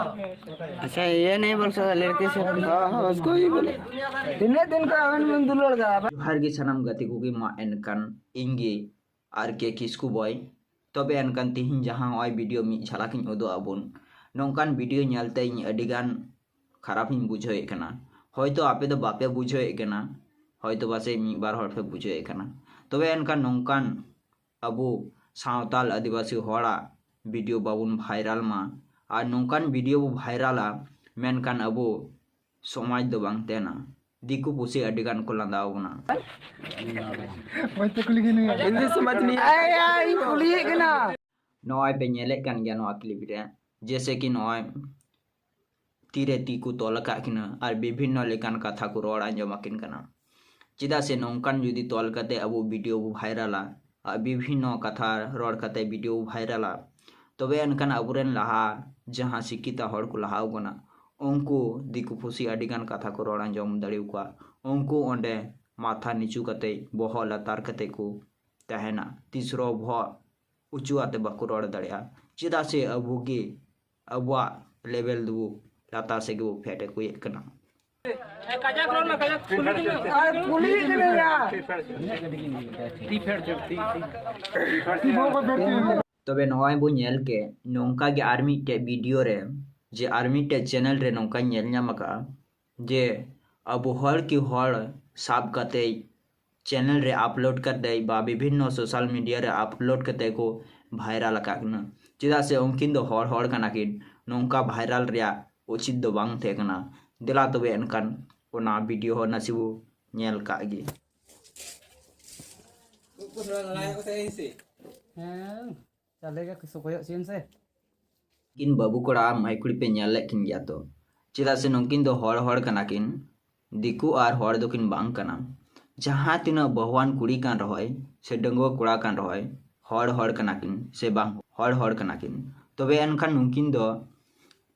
अच्छा ये नहीं बोल सकता लड़के से उसको ही बोले दिन दिन का अवन में दुलड़ गा जोहार गे सानाम गाते को मा एनकान इंगे आर के किस्कू बॉय तबे एनकान तिहिन जहां ओय वीडियो मी झलकिन उदो आबुन नोंकान वीडियो ᱧᱮᱞते ᱤᱧ ᱟᱹᱰᱤᱜᱟन खराब बुझे कना हयतो आपे दो बापे बुझे कना हयतो बासे मी बार हर पे बुझे कना तबे एनकान नोंकान अबो सावताल आदिवासी होड़ा वीडियो बाबुन भाइराल मा और नोंकान वीडियो भाइराला मेनकान अबो समाज दो बांग तेना दिकु पुसी अडिगान को लांदावना हिंदी समझ नहीं आई कुली कना नॉय पे नेले कान गया नॉय क्लिप रे जैसे कि नॉय तीरे ती को तोल काकिना और विभिन्न लेकान कथा को रोड आंजमाकिन कना चिदा से नोंकान जुदी तोल कते अबो वीडियो भाइराला और विभिन्न कथा रोड कते वीडियो भाइराला तबे अनकान अबुरेन लहा जहां शिक्षिता हड़ को लहाव कना उनको दिकु फुसी अडिगान कथा को रोड आंजम दड़ेव को उनको ओंडे माथा नीचू कते बह लतार कते को तहना तीसरो बह उचू आते बाको रोड दड़िया चिदा से अबुगे अबुआ लेवल दु लातार से गो फेटे को एक कना तबे नॉय बो नेल के नोंका गे आर्मी टे वीडियो रे जे आर्मी टे चैनल रे नोंका नेल ᱧᱟᱢaka जे अब हर की हर साब कते चैनल रे अपलोड करते बा विभिन्न सोशल मीडिया रे अपलोड करते को भाइराल काकना चिदा से उनकिन दो हर कना किन नोंका भाइराल रिया उचित दो बांग थे कना दिला तबे एनकान ओना वीडियो हो नसीबु नेल कागी चलेगा किसको कोई सीन से किन बाबू कोड़ा माइकुड़ी पे नेल किन गया तो चिदा से नोंकिन दो हर कना किन दिकु और हर दो किन बांग कना जहां तीना बहुआन कुड़ी कान रहय से डंगो कोड़ा कान रहय हर कना किन से बांग हर कना किन तबे एनखान नोंकिन दो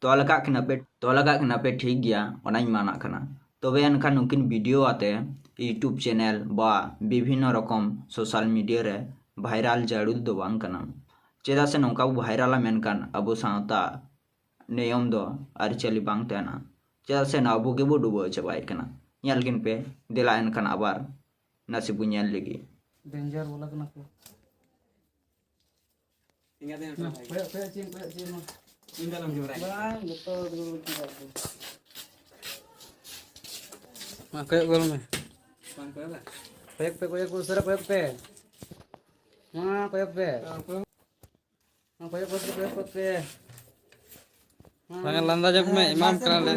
तोलका किना पे ठीक गया ओनाई माना कना तबे एनखान नोंकिन वीडियो आते यूट्यूब चैनल बा विभिन्न रकम सोशल मीडिया रे भाइराल जारुद दो बांग कना चेदा से नोंका भाइराला मेनकान अबो सावता नियम दो आरचली बांग तेना चेदा से ना अबो गेबो डुबो चबाय कना ᱧᱮᱞ गिन पे दिला एनखान आबार नसीबु ᱧᱮल लगी डेंजर बोला कना को इंगा दे पे चिन इंगा लम जोराय बांग जतो मा कय गोल में बांग कयला कोयक पे सर कोयक पे मा कोयक पे मा कोयक पे मा लंदा जब में इमाम करा ले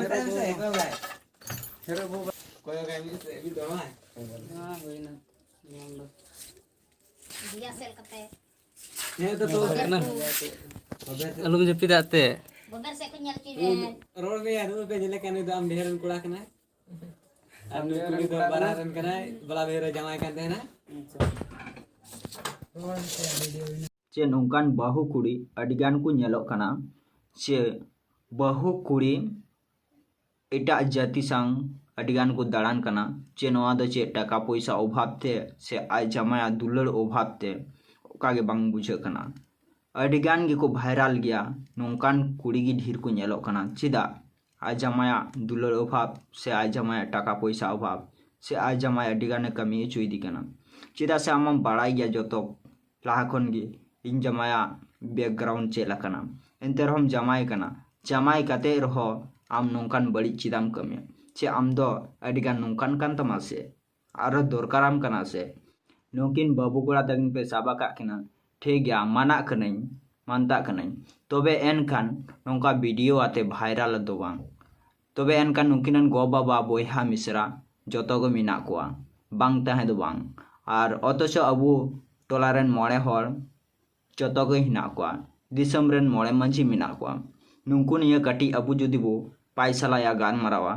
हेरो वो कोयक है भी दो है हां वही ना इमाम लो दिया सेल कते ये तो ना अलुम जपी दाते बगर से को nyal ki रोड में यार पे जले कने दाम ढेरन कुड़ा कना अब कुड़ी दो बारारन कना बला बेरे जमाय करते हैं ना चे नोंकान बाहु कुड़ी अडिगान को नेलो कना चे बाहु कुड़ी एटा जाति संग अडिगान को दाड़ान कना चे नोआ दो चे टाका पैसा अभाव ते से आय जमाया दुलड़ अभाव ते ओकागे बांग बुझे कना अडिगान गे को भाइराल गया नोंकान कुड़ी गी ढेर को नेलो कना चिदा आय जमाया दुलड़ अभाव से आय जमाया टाका पैसा अभाव से आय जमाया अडिगान कमी चुईदी कना चिदा से आम बाड़ाई गया जतो लाहा खन गे इन जमाया बैकग्राउंड चेला कना एंते रहम जमाय कना जमाय कते रहो आम नोंकान बड़ी चिदाम कमे चे आम दो अडिगान नोंकान कान तमा से आरो दरकाराम कना से नोकिन बाबू कोड़ा तगिन पे साबा का किना ठीक गया माना कनई मानता कनई तबे एनखान नोंका वीडियो आते भाइराल दो तबे एनखान नुकिनन गो बाबा बोहा मिश्रा जतो गो मिना कोआ बांग ताहे दो बांग और अथच अबू टोलारेन मोड़े हर जतो गो हिना कोआ दिसम रेन मोड़े मंझी मिना कोआ नुंकु निया कटी अबू जुदी बो पाइसाला या गान मारावा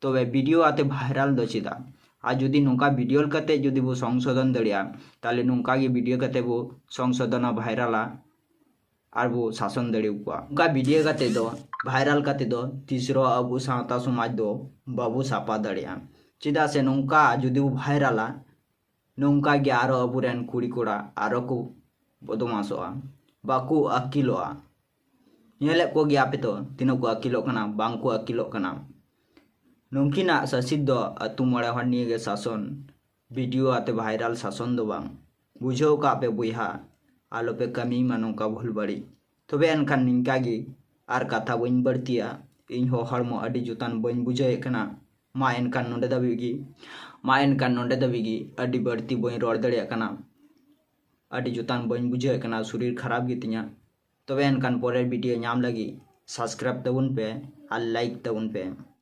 तबे वीडियो आते भाइराल दो चिदा आज जुदी नोंका वीडियो कते जुदी बो संशोधन दड़िया ताले नोंका गे वीडियो कते बो संशोधन भाइराला और वो शासन दड़े उनका वीडियो कते दो भाइराल कते दो तीसरो अबू सावता समाज दो बाबू सापा दड़िया चिदा से नोंका जुदी बो भाइराला नोंका गे आरो अबुरेन कुड़ी कोड़ा आरो को बदमाशोआ Baku अकिलोआ nyelek ko gya pe to tino ko akilok kana bang ko akilok kana nungkina sasit do atu mole hor niye ge sason video ate viral sason do bang bujhau ka pe buiha alo pe kami manong ka bhul bari tobe enkan ningka gi ar katha bain bartia इन हो हरमो अडी जुतान बन बुझे कना मा एनकान नोंडे दबिगी अडी बढ़ती बन road दड़िया कना अडी जुतान बन बुझे कना शरीर खराब गितिया तबे एनकान परेर वीडियो नाम लगी सब्सक्राइब तबुन पे और लाइक तबुन पे।